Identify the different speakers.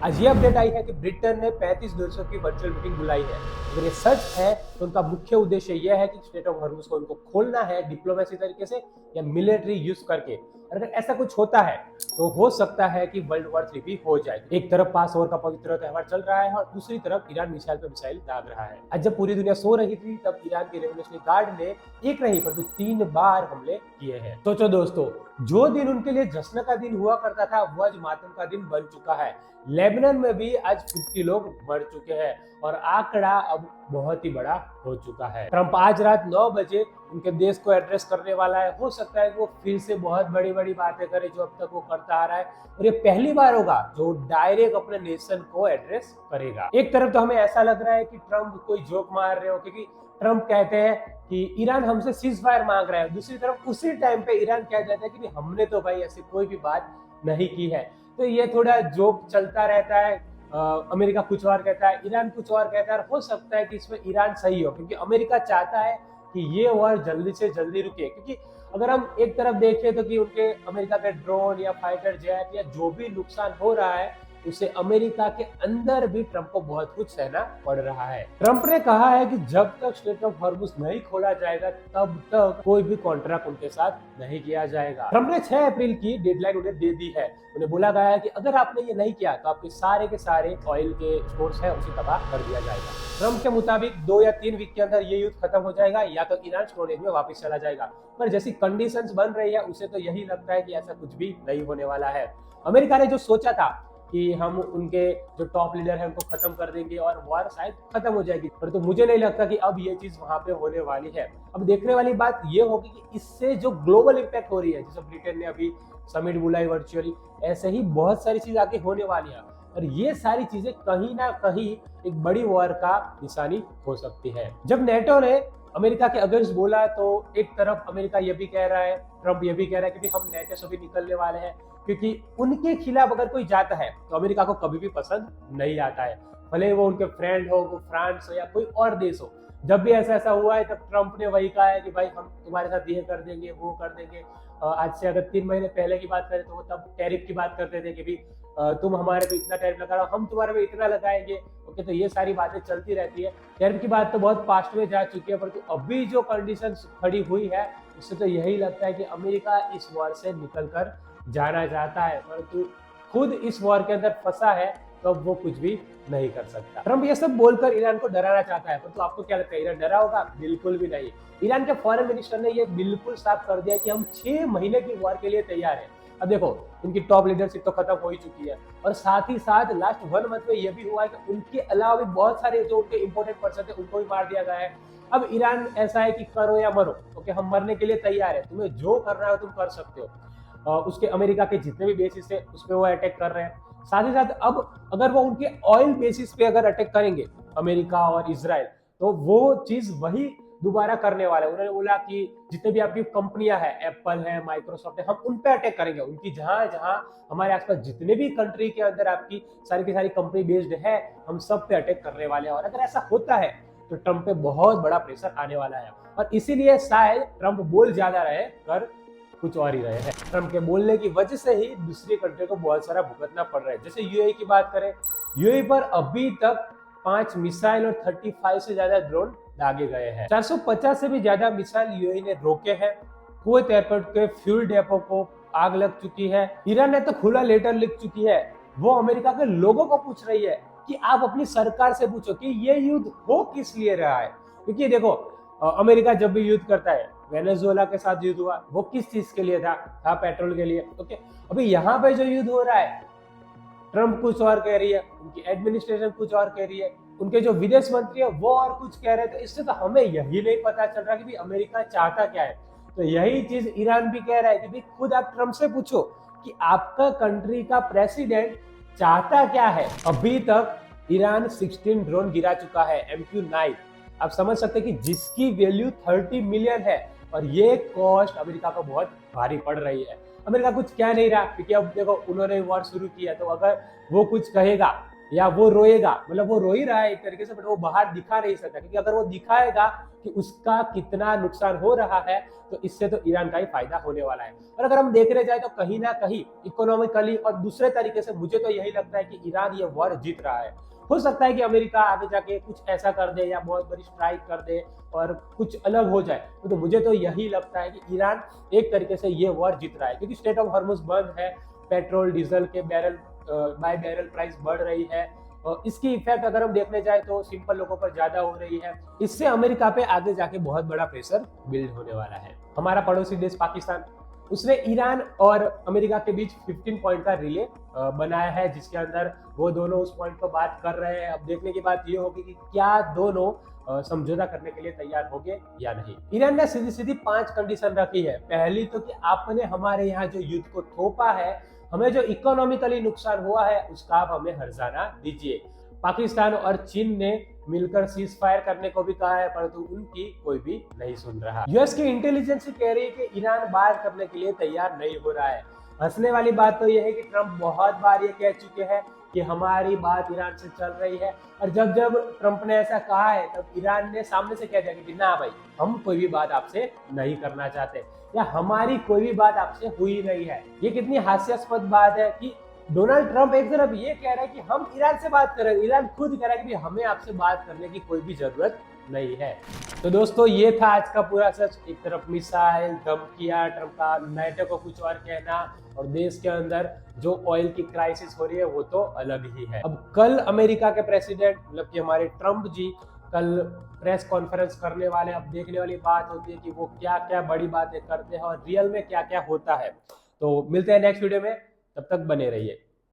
Speaker 1: आज ये अपडेट आई है कि ब्रिटेन ने 35 देशों की वर्चुअल मीटिंग बुलाई है। अगर ये सच है तो उनका मुख्य उद्देश्य यह है कि स्टेट ऑफ हॉर्मुज को उनको खोलना है डिप्लोमेसी तरीके से या मिलिट्री यूज करके। और अगर ऐसा कुछ होता है तो हो सकता है कि वर्ल्ड वॉर 3 भी हो जाए। एक तरफ पास ओवर का पवित्र त्योहार चल रहा है और दूसरी तरफ ईरान मिसाइल पे मिसाइल दाग रहा है। आज जब पूरी दुनिया सो रही थी तब ईरान के रेवोल्यूशनरी गार्ड ने एक नहीं परंतु 3 बार हमले किए हैं। सोचो दोस्तों, जो दिन उनके लिए जश्न का दिन हुआ करता था वो आज मातम का दिन बन चुका है। लेबनान में भी आज 50 लोग मर चुके हैं और आंकड़ा अब बहुत ही बड़ा हो चुका है। ट्रंप आज रात 9 बजे उनके देश को एड्रेस करने वाला है। हो सकता है कि वो फिर से बहुत बड़ी बड़ी बातें करे जो अब तक वो करता आ रहा है, और ये पहली बार होगा जो डायरेक्ट अपने नेशन को एड्रेस करेगा। एक तरफ तो हमें ऐसा लग रहा है कि ट्रंप कोई जोक मार रहे हो, क्योंकि ट्रंप कहते हैं कि ईरान हमसे सीज फायर मांग रहा है। दूसरी तरफ उसी टाइम पे ईरान कह देता है कि हमने तो भाई ऐसी कोई भी बात नहीं की है। तो ये थोड़ा जोक चलता रहता है। अमेरिका कुछ और कहता है, ईरान कुछ और कहता है। हो सकता है कि इसमें ईरान सही हो, क्योंकि अमेरिका चाहता है कि ये वॉर जल्दी से जल्दी रुके। क्योंकि अगर हम एक तरफ देखें तो कि उनके अमेरिका के ड्रोन या फाइटर जेट या जो भी नुकसान हो रहा है उसे अमेरिका के अंदर भी ट्रंप को बहुत कुछ सहना पड़ रहा है। ट्रंप ने कहा है कि जब तक स्ट्रेट ऑफ हॉर्मुज नहीं खोला जाएगा तब तक कोई भी कॉन्ट्रैक्ट उनके साथ नहीं किया जाएगा। ट्रंप ने 6 अप्रैल की डेडलाइन उन्हें दे दी है। उन्हें बोला गया है कि अगर आपने ये नहीं किया तो आपके सारे के सारे ऑयल के स्टोर्स है उसे तबाह कर दिया जाएगा। ट्रंप के मुताबिक 2 या 3 वीक के अंदर ये युद्ध खत्म हो जाएगा या तो ईरान स्टोरेज में वापस चला जाएगा। पर जैसी कंडीशंस बन रही है उसे तो यही लगता है कि ऐसा कुछ भी नहीं होने वाला है। अमेरिका ने जो सोचा था कि हम उनके जो टॉप लीडर है उनको खत्म कर देंगे और वॉर शायद खत्म हो जाएगी, पर तो मुझे नहीं लगता कि अब ये चीज वहां पे होने वाली है। अब देखने वाली बात ये होगी कि इससे जो ग्लोबल इम्पैक्ट हो रही है, जैसे ब्रिटेन ने अभी समिट बुलाई वर्चुअली, ऐसे ही बहुत सारी चीज आगे होने वाली है और ये सारी चीजें कहीं ना कहीं एक बड़ी वॉर का निशानी हो सकती है। जब नेटो ने अमेरिका के अगेंस्ट बोला तो एक तरफ अमेरिका ये भी कह रहा है, ट्रंप ये भी कह रहा है कि हम नेटो से भी निकलने वाले हैं, क्योंकि उनके खिलाफ अगर कोई जाता है तो अमेरिका को कभी भी पसंद नहीं आता है, भले वो उनके फ्रेंड हो, वो फ्रांस हो या कोई और देश हो। जब भी ऐसा हुआ है तब ट्रंप ने वही कहा है कि भाई हम तुम्हारे साथ ये कर देंगे वो कर देंगे। आज से अगर 3 महीने पहले की बात करें तो वो तब टैरिफ की बात करते थे कि भी तुम हमारे पे इतना टैरिफ लगा रहे हो, हम तुम्हारे पे इतना लगाएंगे। ओके, तो ये सारी बातें चलती रहती है। टैरिफ की बात तो बहुत पास्ट में जा चुकी है, परंतु अभी जो कंडीशन खड़ी हुई है उससे तो यही लगता है कि अमेरिका इस वॉर से निकल कर जाना चाहता है, परंतु खुद इस वॉर के अंदर फंसा है तो अब वो कुछ भी नहीं कर सकता। ट्रंप ये सब बोलकर ईरान को डराना चाहता है, परंतु आपको क्या लगता है ईरान डरा होगा? बिल्कुल भी नहीं। ईरान के फॉरेन मिनिस्टर ने ये बिल्कुल साफ कर दिया कि हम 6 महीने की वॉर के लिए तैयार हैं। अब देखो, उनकी टॉप लीडरशिप तो खत्म हो ही चुकी है और साथ ही साथ लास्ट 1 मंथ में ये भी हुआ है कि उनके अलावा भी बहुत सारे जो उनके इंपोर्टेंट पर्सन थे उनको भी मार दिया गया है। अब ईरान ऐसा है कि करो या मरो, ओके हम मरने के लिए तैयार है, तुम्हें जो करना है तुम कर सकते हो। उसके अमेरिका के जितने भी बेसिस है उस पर वो अटैक कर रहे हैं। साथ ही साथ अब अगर वो उनके ऑयल बेसिस पे अगर अटैक करेंगे अमेरिका और इजराइल, तो वो चीज वही दोबारा करने वाला है। उन्होंने बोला कि जितने भी आपकी कंपनियां हैं, एप्पल है, माइक्रोसॉफ्ट है, हम उन पे अटैक करेंगे। उनकी जहां जहां हमारे आसपास जितने भी कंट्री के अंदर आपकी सारी की सारी कंपनी बेस्ड है, हम सब पे अटैक करने वाले हैं। और अगर ऐसा होता है तो ट्रंप पे बहुत बड़ा प्रेशर आने वाला है और इसीलिए शायद ट्रंप बोल ज्यादा रहे कर कुछ और ही रहे हैं। ट्रंप के बोलने की वजह से ही दूसरी कंट्री को बहुत सारा भुगतना पड़ रहा है। जैसे यूएई की बात करें, यूएई पर अभी तक 5 मिसाइल और 35 से ज्यादा ड्रोन दागे गए हैं। 450 से भी ज्यादा मिसाइल यूएई ने रोके हैं। कुवैत एयरपोर्ट के फ्यूल डेपो को आग लग चुकी है। ईरान ने तो खुला लेटर लिख चुकी है। वो अमेरिका के लोगों को पूछ रही है कि आप अपनी सरकार से पूछो कि ये युद्ध हो किस लिए रहा है। क्योंकि देखो, अमेरिका जब भी युद्ध करता है, वेनेजुएला के साथ युद्ध हुआ, वो किस चीज के लिए था पेट्रोल के लिए। ओके, अभी यहाँ पे जो युद्ध हो रहा है, ट्रंप कुछ और कह रही है, उनकी एडमिनिस्ट्रेशन कुछ और कह रही है, उनके जो विदेश मंत्री है वो और कुछ कह रहे हैं। तो इससे तो हमें यही नहीं पता चल रहा कि भी अमेरिका चाहता क्या है। तो यही चीज ईरान भी कह रहा है कि भी खुद आप ट्रंप से पूछो कि आपका कंट्री का प्रेसिडेंट चाहता क्या है। अभी तक ईरान 16 ड्रोन गिरा चुका है, MQ-9। आप समझ सकते हैं कि जिसकी वैल्यू 30 मिलियन है और ये कॉस्ट अमेरिका को बहुत भारी पड़ रही है। अमेरिका कुछ कह नहीं रहा, क्योंकि अब देखो उन्होंने वॉर शुरू किया, तो अगर वो कुछ कहेगा या वो रोएगा, मतलब वो रो ही रहा है एक तरीके से, बट वो बाहर दिखा नहीं सकता, क्योंकि अगर वो दिखाएगा कि उसका कितना नुकसान हो रहा है तो इससे तो ईरान का ही फायदा होने वाला है। और अगर हम देखने जाए तो कहीं ना कहीं इकोनॉमिकली और दूसरे तरीके से मुझे तो यही लगता है कि ईरान ये वॉर जीत रहा है। हो सकता है कि अमेरिका आगे जाके कुछ ऐसा कर दे या बहुत बड़ी स्ट्राइक कर दे और कुछ अलग हो जाए, तो मुझे तो यही लगता है कि ईरान एक तरीके से ये वॉर जीत रहा है, क्योंकि स्ट्रेट ऑफ हॉर्मुज बंद है, पेट्रोल डीजल के बैरल बाय बैरल प्राइस बढ़ रही है, और इसकी इफेक्ट अगर हम देखने जाए तो सिंपल लोगों पर ज्यादा हो रही है। इससे अमेरिका पे आगे जाके बहुत बड़ा प्रेशर बिल्ड होने वाला है। हमारा पड़ोसी देश पाकिस्तान, उसने ईरान और अमेरिका के बीच 15 पॉइंट का रिले बनाया है, जिसके अंदर वो दोनों उस पॉइंट पर बात कर रहे हैं। अब देखने की बात ये होगी कि क्या दोनों समझौता करने के लिए तैयार होंगे या नहीं। ईरान ने सीधी सीधी 5 कंडीशन रखी है। पहली तो कि आपने हमारे यहाँ जो युद्ध को थोपा है, हमें जो इकोनॉमिकली नुकसान हुआ है उसका आप हमें हर्जाना दीजिए। पाकिस्तान और चीन ने मिलकर सीज फायर करने को भी कहा है, परंतु उनकी कोई भी नहीं सुन रहा। यूएस की इंटेलिजेंस कह रही है कि ईरान बात करने के लिए तैयार नहीं हो रहा है। हंसने वाली बात तो यह है कि ट्रंप बहुत बार ये कह चुके हैं कि हमारी बात ईरान से चल रही है, और जब जब ट्रंप ने ऐसा कहा है तब ईरान ने सामने से कह दिया कि ना भाई, हम कोई भी बात आपसे नहीं करना चाहते, या हमारी कोई भी बात आपसे हुई नहीं है। ये कितनी हास्यास्पद बात है कि डोनाल्ड ट्रंप एक तरफ ये कह रहा है कि हम ईरान से बात कर रहे हैं, ईरान खुद कह रहा है कि हमें आपसे बात करने की कोई भी जरूरत नहीं है। तो दोस्तों ये था आज का पूरा सच। एक तरफ मिसाइल, धमकियां, ट्रंप का नाटो को कुछ और कहना, और देश के अंदर जो ऑयल की क्राइसिस हो रही है वो तो अलग ही है। अब कल अमेरिका के प्रेसिडेंट मतलब कि हमारे ट्रंप जी कल प्रेस कॉन्फ्रेंस करने वाले। अब देखने वाली बात होती है कि वो क्या क्या बड़ी बातें करते हैं और रियल में क्या क्या होता है। तो मिलते हैं नेक्स्ट वीडियो में, तब तक बने रहिए।